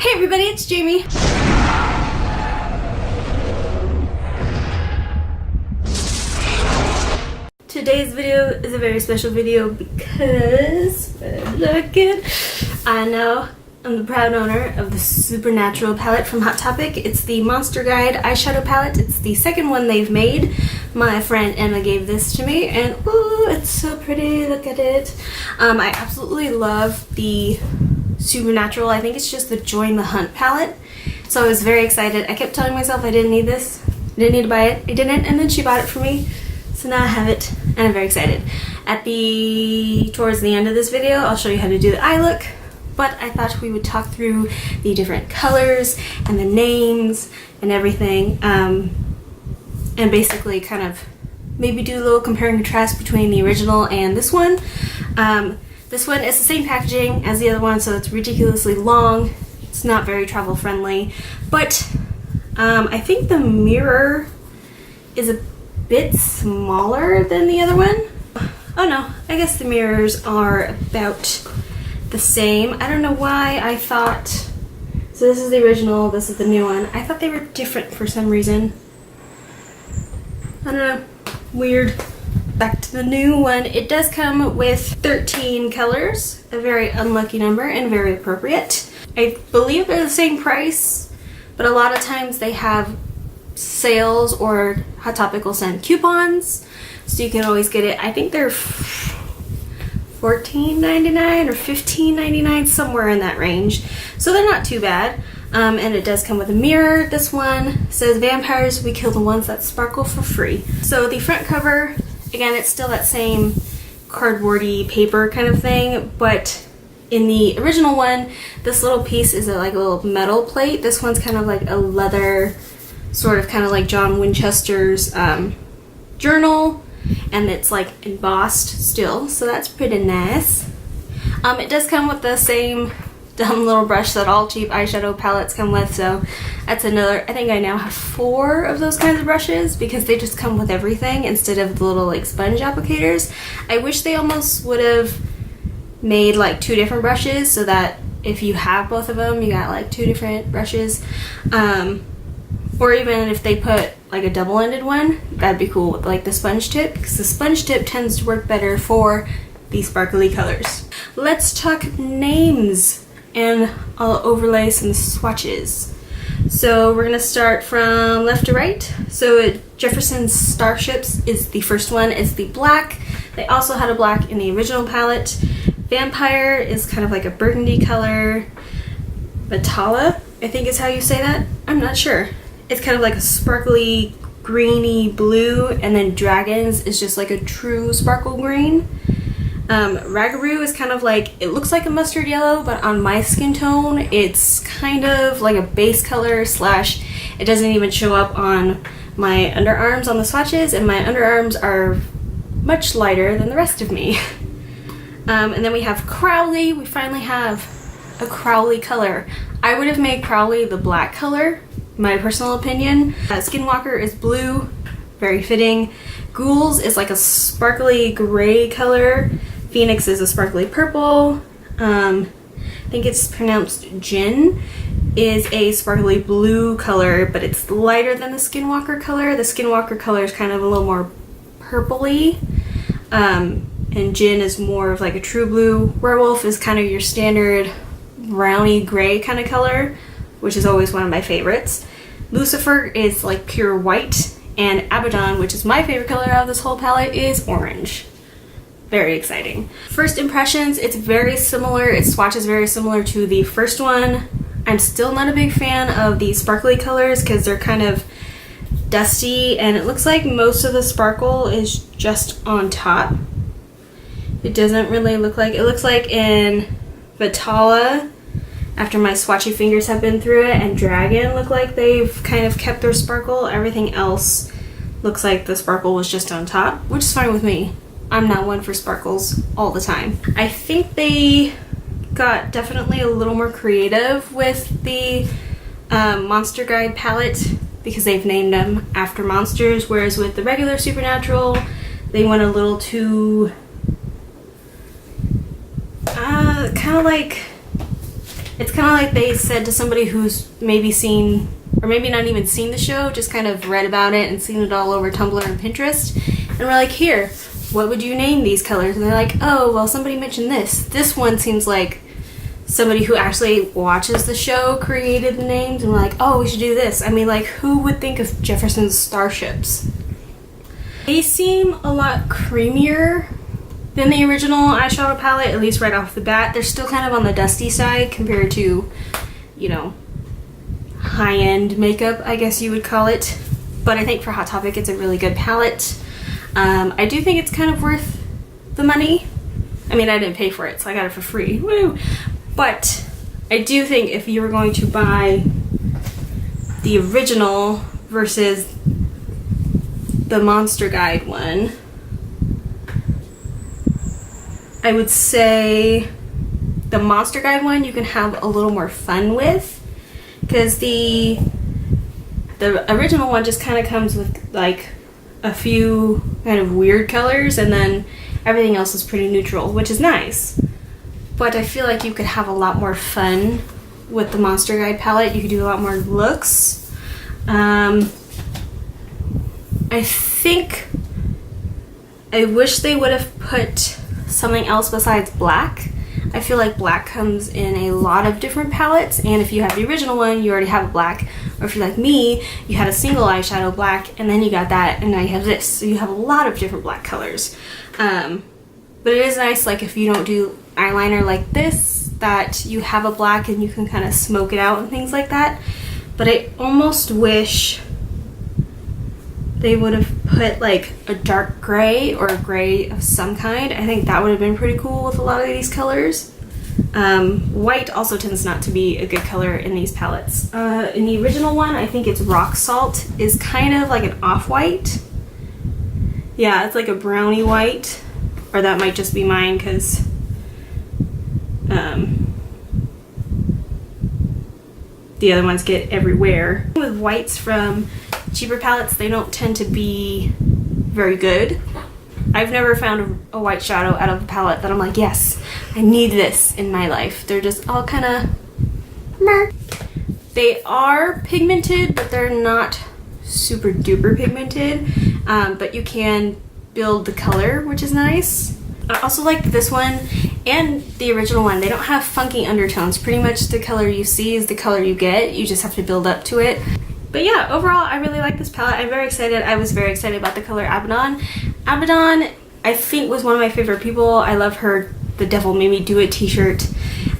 Hey everybody, it's Jamie. Today's video is a very special video because, I know I'm the proud owner of the Supernatural palette from Hot Topic. It's the Monster Guide eyeshadow palette. It's the second one they've made. My friend Emma gave this to me and ooh, it's so pretty, look at it. I absolutely love the Supernatural. I think it's just the Join the Hunt palette. So I was very excited. I kept telling myself I didn't need this. I didn't need to buy it. I didn't, and then she bought it for me. So now I have it and I'm very excited. Towards the end of this video, I'll show you how to do the eye look. But I thought we would talk through the different colors and the names and everything. And basically kind of maybe do a little compare and contrast between the original and this one. This one is the same packaging as the other one, so it's ridiculously long. It's not very travel friendly, but I think the mirror is a bit smaller than the other one. Oh no, I guess the mirrors are about the same. I don't know why I thought, so this is the original, this is the new one. I thought they were different for some reason. I don't know, weird. Back to the new one. It does come with 13 colors, a very unlucky number and very appropriate. I believe they're the same price, but a lot of times they have sales or Hot Topical send coupons, so you can always get it. I think they're $14.99 or $15.99, somewhere in that range, so they're not too bad. And it does come with a mirror. This one says, "Vampires, we kill the ones that sparkle for free." So the front cover, again, it's still that same cardboardy paper kind of thing, but in the original one, this little piece is like a little metal plate. This one's kind of like a leather, sort of kind of like John Winchester's journal, and it's like embossed still, so that's pretty nice. It does come with the same dumb little brush that all cheap eyeshadow palettes come with, so that's another. I think I now have 4 of those kinds of brushes because they just come with everything instead of the little like sponge applicators. I wish they almost would have made like 2 different brushes so that if you have both of them, you got like 2 different brushes. Or even if they put like a double-ended one, that'd be cool with like the sponge tip, because the sponge tip tends to work better for these sparkly colors. Let's talk names, and I'll overlay some swatches. So we're gonna start from left to right. So Jefferson's Starships is the first one. It's the black. They also had a black in the original palette. Vampire is kind of like a burgundy color. Vitala, I think is how you say that. I'm not sure. It's kind of like a sparkly greeny blue, and then Dragons is just like a true sparkle green. Ragaroo is kind of like, it looks like a mustard yellow, but on my skin tone, it's kind of like a base color slash, it doesn't even show up on my underarms on the swatches, and my underarms are much lighter than the rest of me. And then we have Crowley. We finally have a Crowley color. I would have made Crowley the black color, my personal opinion. Skinwalker is blue, very fitting. Ghouls is like a sparkly gray color. Phoenix is a sparkly purple. I think it's pronounced Jinn, is a sparkly blue color, but it's lighter than the Skinwalker color. The Skinwalker color is kind of a little more purpley. And Jinn is more of like a true blue. Werewolf is kind of your standard browny gray kind of color, which is always one of my favorites. Lucifer is like pure white, and Abaddon, which is my favorite color out of this whole palette, is orange. Very exciting. First impressions, it's very similar. It swatches very similar to the first one. I'm still not a big fan of the sparkly colors because they're kind of dusty, and it looks like most of the sparkle is just on top. It doesn't really look like, it looks like in Vitala, after my swatchy fingers have been through it, and Dragon look like they've kind of kept their sparkle. Everything else looks like the sparkle was just on top, which is fine with me. I'm not one for sparkles all the time. I think they got definitely a little more creative with the Monster Guide palette because they've named them after monsters, whereas with the regular Supernatural, they went a little too kind of like It's kind of like they said to somebody who's maybe seen, or maybe not even seen the show, just kind of read about it and seen it all over Tumblr and Pinterest, and we're like, here, what would you name these colors? And they're like, oh, well, somebody mentioned this. This one seems like somebody who actually watches the show created the names, and we're like, oh, we should do this. I mean, like, who would think of Jefferson's Starships? They seem a lot creamier than the original eyeshadow palette, at least right off the bat. They're still kind of on the dusty side compared to, you know, high-end makeup, I guess you would call it. But I think for Hot Topic, it's a really good palette. I do think it's kind of worth the money. I mean, I didn't pay for it, so I got it for free. Woo! But I do think if you were going to buy the original versus the Monster Guide one, I would say the Monster Guide one you can have a little more fun with, because the original one just kind of comes with like a few kind of weird colors, and then everything else is pretty neutral, which is nice. But I feel like you could have a lot more fun with the Monster Guide palette. You could do a lot more looks. I think I wish they would have put something else besides black. I feel like black comes in a lot of different palettes, and if you have the original one, you already have a black. Or if you're like me, you had a single eyeshadow black, and then you got that, and now you have this. So you have a lot of different black colors. But it is nice, like, if you don't do eyeliner like this, that you have a black and you can kind of smoke it out and things like that. But I almost wish they would have put like a dark gray or a gray of some kind. I think that would have been pretty cool with a lot of these colors. White also tends not to be a good color in these palettes. In the original one, I think it's Rock Salt is kind of like an off-white. Yeah, it's like a brownie white. Or that might just be mine, because the other ones get everywhere. With whites from cheaper palettes, they don't tend to be very good. I've never found a white shadow out of a palette that I'm like, yes, I need this in my life. They're just all kind of meh. They are pigmented, but they're not super duper pigmented. But you can build the color, which is nice. I also like this one and the original one. They don't have funky undertones. Pretty much the color you see is the color you get. You just have to build up to it. But yeah, overall, I really like this palette. I'm very excited. I was very excited about the color Abaddon. Abaddon, I think, was one of my favorite people. I love her The Devil Made Me Do It t-shirt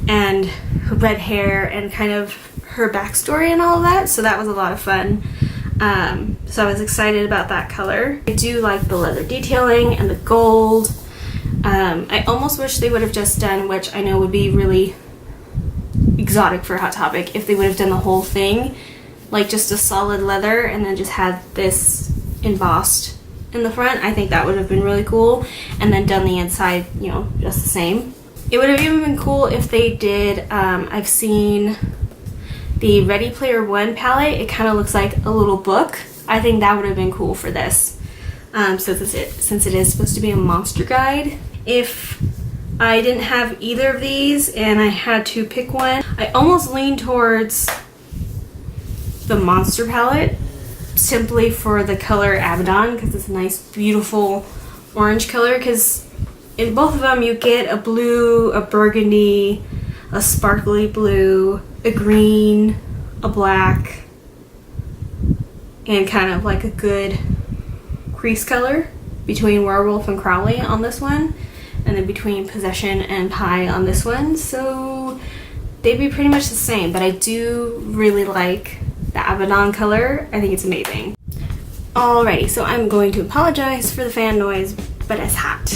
and her red hair and kind of her backstory and all of that. So that was a lot of fun. So I was excited about that color. I do like the leather detailing and the gold. I almost wish they would have just done, which I know would be really exotic for Hot Topic, if they would have done the whole thing, like just a solid leather and then just had this embossed in the front. I think that would have been really cool, and then done the inside, you know, just the same. It would have even been cool if they did, I've seen the Ready Player One palette. It kind of looks like a little book. I think that would have been cool for this, since it is supposed to be a monster guide. If I didn't have either of these and I had to pick one, I almost lean towards the monster palette, simply for the color Abaddon, because it's a nice, beautiful orange color. Because in both of them you get a blue, a burgundy, a sparkly blue, a green, a black, and kind of like a good crease color between Werewolf and Crowley on this one, and then between Possession and Pie on this one. So they'd be pretty much the same, but I do really like the Abaddon color. I think it's amazing. Alrighty, so I'm going to apologize for the fan noise, but it's hot.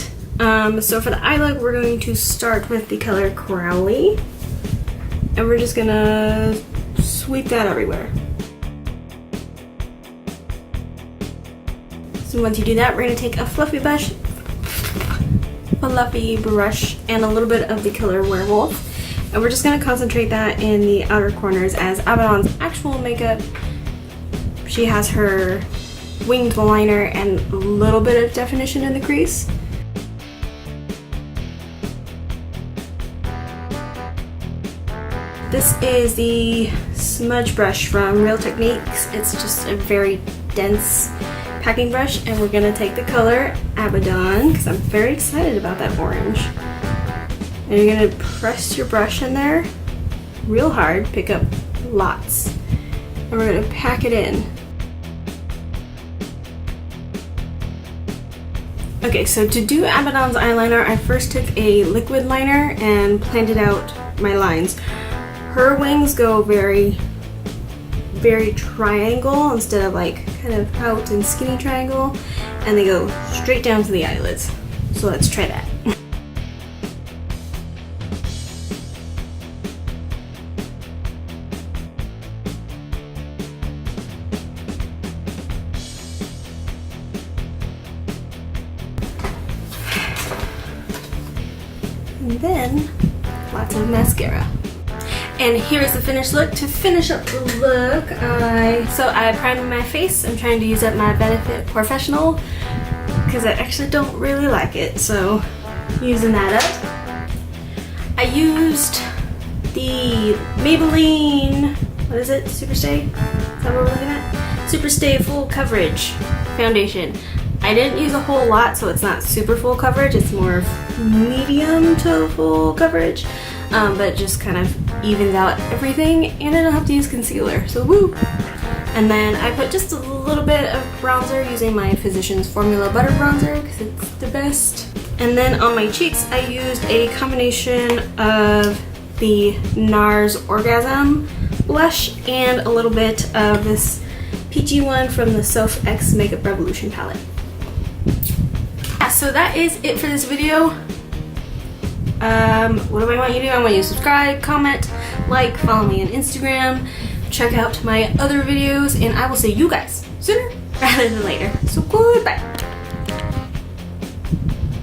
So for the eye look, we're going to start with the color Crowley, and we're just gonna sweep that everywhere. So once you do that, we're gonna take a fluffy brush and a little bit of the color Werewolf, and we're just gonna concentrate that in the outer corners as Abaddon's actual makeup. She has her winged liner and a little bit of definition in the crease. This is the smudge brush from Real Techniques. It's just a very dense packing brush, and we're gonna take the color Abaddon because I'm very excited about that orange. And you're gonna press your brush in there real hard, pick up lots, and we're gonna pack it in. Okay, so to do Abaddon's eyeliner, I first took a liquid liner and planted out my lines. Her wings go very triangle instead of like kind of out and skinny triangle, and they go straight down to the eyelids. So let's try that. And then lots of mascara. And here's the finished look. To finish up the look, I primed my face. I'm trying to use up my Benefit Professional because I actually don't really like it, so using that up. I used the Maybelline, what is it, Superstay? Is that what we're looking at? Superstay Full Coverage Foundation. I didn't use a whole lot, so it's not super full coverage. It's more medium to full coverage, but it just kind of evens out everything, and I don't have to use concealer, so woo! And then I put just a little bit of bronzer using my Physicians Formula Butter Bronzer because it's the best. And then on my cheeks, I used a combination of the NARS Orgasm blush and a little bit of this peachy one from the Self X Makeup Revolution palette. Yeah, so that is it for this video. What do I want you to do? I want you to subscribe, comment, like, follow me on Instagram, check out my other videos, and I will see you guys sooner rather than later. So goodbye.